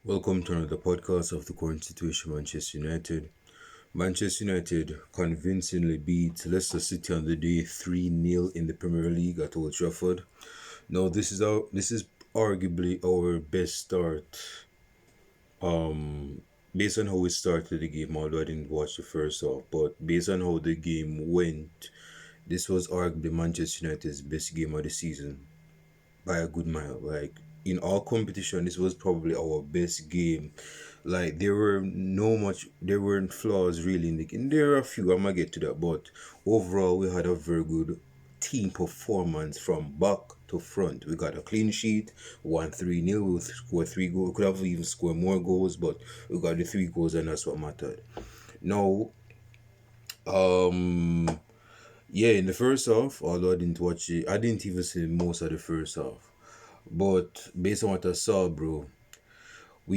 Welcome to another podcast of the current situation Manchester United. Manchester United convincingly beat Leicester City on the day 3-0 in the Premier League at Old Trafford. Now this is arguably our best start based on how we started the game, although I didn't watch the first half, but based on how the game went, this was arguably Manchester United's best game of the season by a good mile. Like in all competition, this was probably our best game. Like there weren't flaws really in the game. There are a few. I'm gonna get to that, but overall, we had a very good team performance from back to front. We got a clean sheet, won 3-0. We scored 3 goals. We could have even scored more goals, but we got the 3 goals, and that's what mattered. Now, um, yeah, in the first half, although I didn't watch it, I didn't even see most of the first half. But based on what I saw, bro, our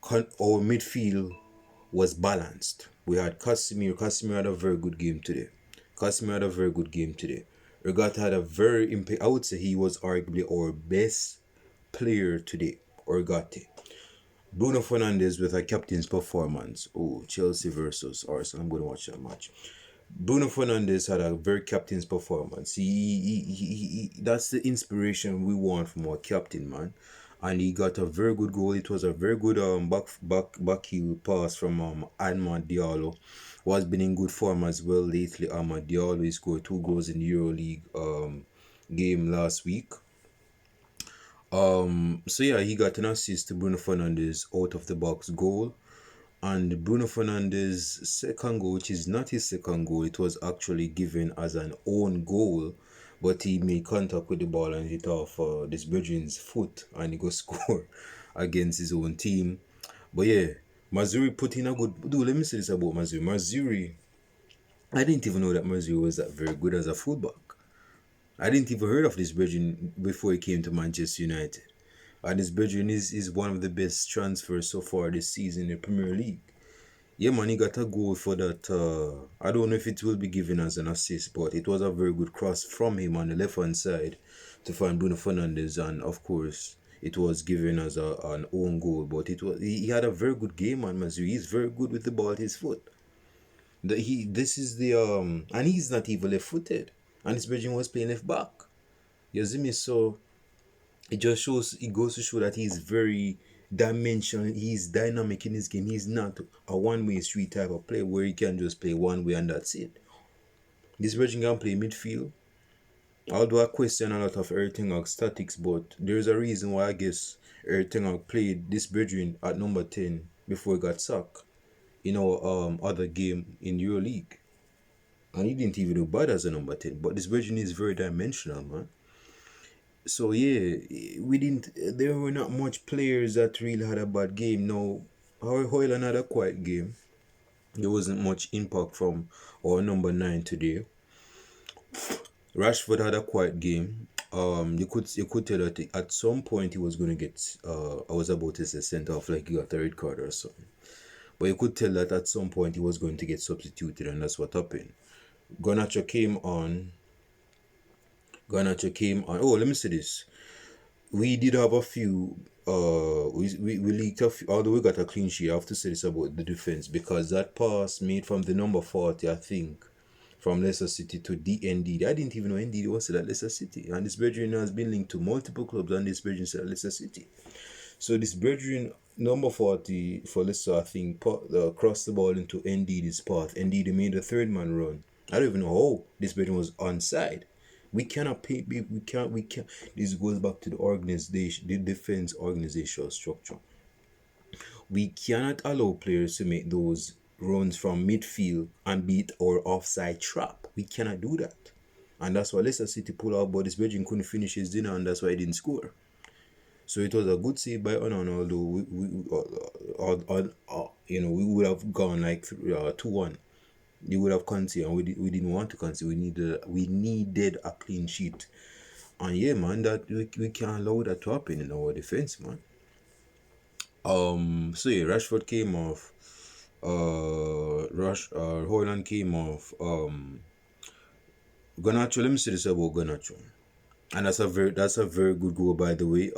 midfield was balanced. We had Casemiro. Casemiro had a very good game today. Casemiro had a very good game today. Regatta had a very impact. I would say he was arguably our best player today. Orgate. Bruno Fernandes with a captain's performance. Oh, Chelsea versus Arsenal. I'm going to watch that match. Bruno Fernandes had a very captain's performance. That's the inspiration we want from our captain, man. And he got a very good goal. It was a very good back heel pass from Amad Diallo, who has been in good form as well lately. Amad Diallo, he scored 2 goals in the EuroLeague game last week. So yeah, he got an assist to Bruno Fernandes out of the box goal. And Bruno Fernandes' second goal, which is not his second goal, it was actually given as an own goal, but he made contact with the ball and hit off this Brethren's foot, and he got score against his own team. But yeah, Mazuri put in a good. Dude, let me say this about Mazuri. Mazuri, I didn't even know that Mazuri was that very good as a fullback. I didn't even heard of this Brethren before he came to Manchester United. And this Brethren is one of the best transfers so far this season in the Premier League. Yeah, man, he got a goal for that. I don't know if it will be given as an assist, but it was a very good cross from him on the left hand side to find Bruno Fernandes, and of course, it was given as an own goal. But he had a very good game, man. Mazuri. He's very good with the ball at his foot. This is the and he's not even left footed, and his Virgin was playing left back. You see me, so it goes to show that he's very dimensional, he's dynamic in his game. He's not a one-way street type of player where he can just play one way and that's it. This Virgin can play midfield. Although I question a lot of Eric Ten Hag's statics, but there's a reason why I guess Eric Ten Hag played this Virgin at number 10 before he got sacked in our other game in EuroLeague. And he didn't even do bad as a number 10, but this Virgin is very dimensional, man. So yeah, we didn't. There were not much players that really had a bad game. Now, Hoyland had a quiet game. There wasn't much impact from our number 9 today. Rashford had a quiet game. You could tell that at some point he was going to get. I was about to say sent off, like he got a red card or something. But you could tell that at some point he was going to get substituted, and that's what happened. Garnacho came on. Oh, let me say this. We did have a few. We leaked a few. Although we got a clean sheet, I have to say this about the defense, because that pass made from the number 40, I think, from Leicester City to DND. I didn't even know ND was at Leicester City, and this Brethren has been linked to multiple clubs, and this Brethren at Leicester City. So this Brethren number 40 for Leicester, I think, crossed the ball into ND's path. ND made the third man run. I don't even know how this Brethren was onside. We cannot pay. We can't. This goes back to the organization, the defense organizational structure. We cannot allow players to make those runs from midfield and beat our offside trap. We cannot do that, and that's why Leicester City pulled out. But this Belgian couldn't finish his dinner, and that's why he didn't score. So it was a good save by Onan, although we would have gone like 2-1. You would have conceded, and we didn't want to concede. We needed a clean sheet, and yeah, man, that we can't allow that to happen in our defense, man. So yeah, Rashford came off. Hoyland came off. Garnacho. Let me say this about Garnacho, and that's a very good goal, by the way.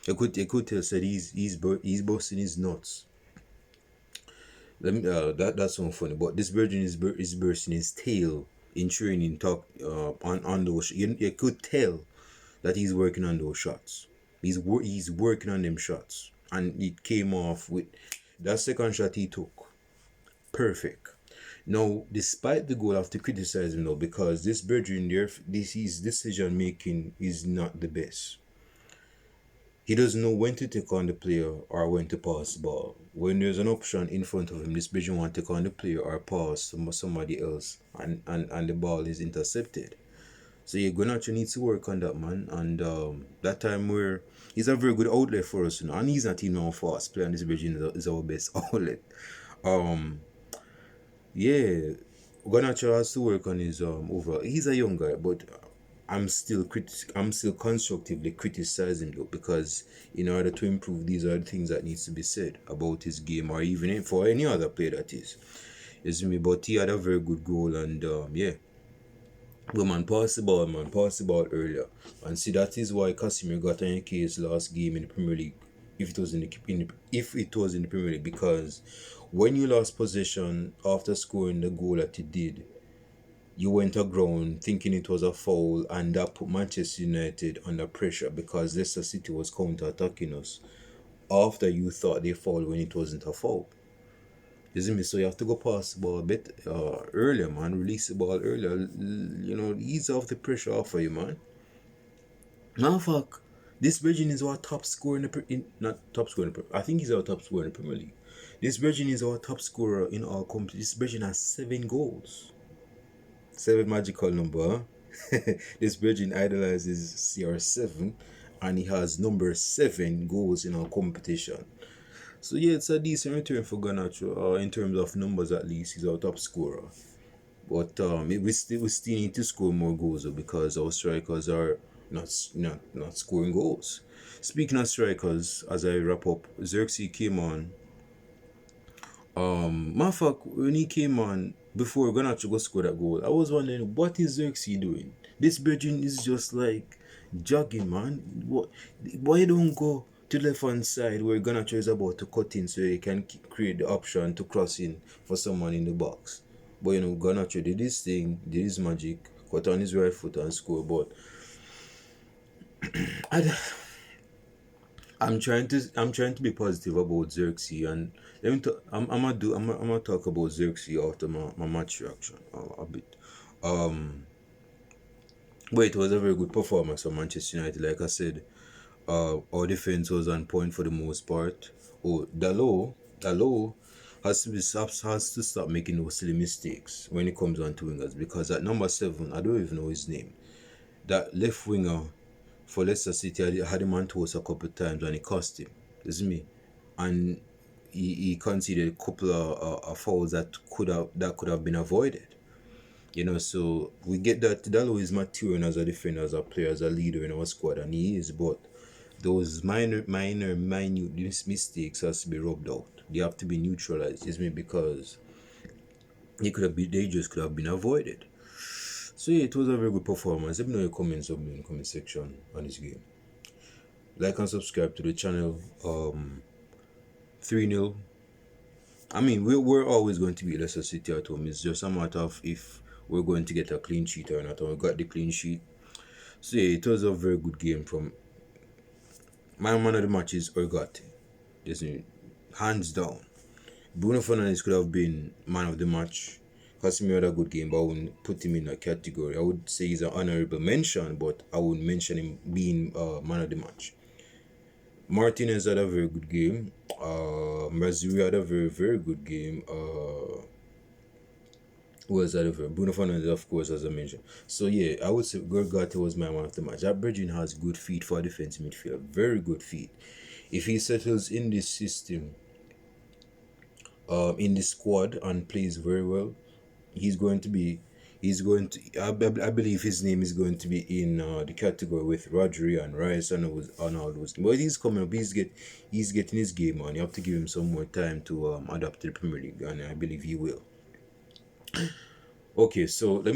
I could tell said he's busting his nuts. Let me that's so funny. But this virgin is bursting his tail in training talk on those. You could tell that he's working on those shots. He's working on them shots, and it came off with that second shot he took. Perfect. Now, despite the goal, I have to criticize him though because this Virgin there, this his decision making is not the best. He doesn't know when to take on the player or when to pass the ball. When there's an option in front of him, this Virgin want to take on the player or pass somebody else, and the ball is intercepted. So you're gonna actually need to work on that, man. And that time where he's a very good outlet for us, and he's not even our fast player, and this Virgin is our best outlet. Um, yeah, Garnacho has to work on his overall. He's a young guy, but I'm still constructively criticizing though because in order to improve, these are the things that needs to be said about his game or even for any other player that is. You see me, but he had a very good goal and yeah. But man, pass the ball earlier. And see that is why Casemiro got an case last game in the Premier League. If it was in the Premier League, because when you lost possession after scoring the goal that you did, you went aground thinking it was a foul, and that put Manchester United under pressure because Leicester City was counter attacking us after you thought they fouled when it wasn't a foul. You see me? So you have to go past the ball a bit earlier, man. Release the ball earlier. Ease off the pressure off of you, man. Now, fuck. This Virgin is our top scorer not top scorer I think he's our top scorer in the Premier League. This Virgin is our top scorer in our competition. This Virgin has 7 goals. 7 magical number. This Virgin idolizes CR7 and he has number 7 goals in our competition. So yeah, it's a decent return for Garnacho. In terms of numbers, at least he's our top scorer. But we still need to score more goals though, because our strikers are not scoring goals. Speaking of strikers, as I wrap up, Xerxes came on. When he came on before Garnacho go score that goal, I was wondering what is Xerxes doing. This Virgin is just like jogging, man. Why don't go to the left hand side where Garnacho is about to cut in so he can create the option to cross in for someone in the box? But Garnacho did his thing, did his magic, cut on his right foot and score. But I'm trying to be positive about Xerxes, and let me I'm gonna talk about Xerxes after my match reaction a bit. But it was a very good performance for Manchester United. Like I said, our defense was on point for the most part. Oh, Dalot has to stop making those silly mistakes when it comes on to wingers, because at number 7, I don't even know his name. That left winger for Leicester City had him on toast a couple of times and it cost him. It's me. And he conceded a couple of fouls that could have been avoided. So we get that Dalot is maturing as a defender, as a player, as a leader in our squad, and he is, but those minute mistakes has to be rubbed out. They have to be neutralized. It's me, because they just could have been avoided. So yeah, it was a very good performance. Let me know your comments in the comment section on this game. Like and subscribe to the channel. 3-0. I mean, we're always going to be Leicester City at home. It's just a matter of if we're going to get a clean sheet or not. And we got the clean sheet. So yeah, it was a very good game. From my man of the match is Orgate. Hands down. Bruno Fernandes could have been man of the match. Casemiro had a good game, but I wouldn't put him in that category. I would say he's an honorable mention, but I wouldn't mention him being man of the match. Martinez had a very good game. Mazuri had a very, very good game. Who was that over? Bruno Fernandes, of course, as I mentioned. So yeah, I would say Gorgate was my man of the match. That Bridging has good feet for a defensive midfielder. Very good feet. If he settles in this system, in the squad, and plays very well, I believe his name is going to be in the category with Rodri and Rice and all those. But he's coming up. He's getting his game on. You have to give him some more time to adapt to the Premier League, and I believe he will. Okay, so let me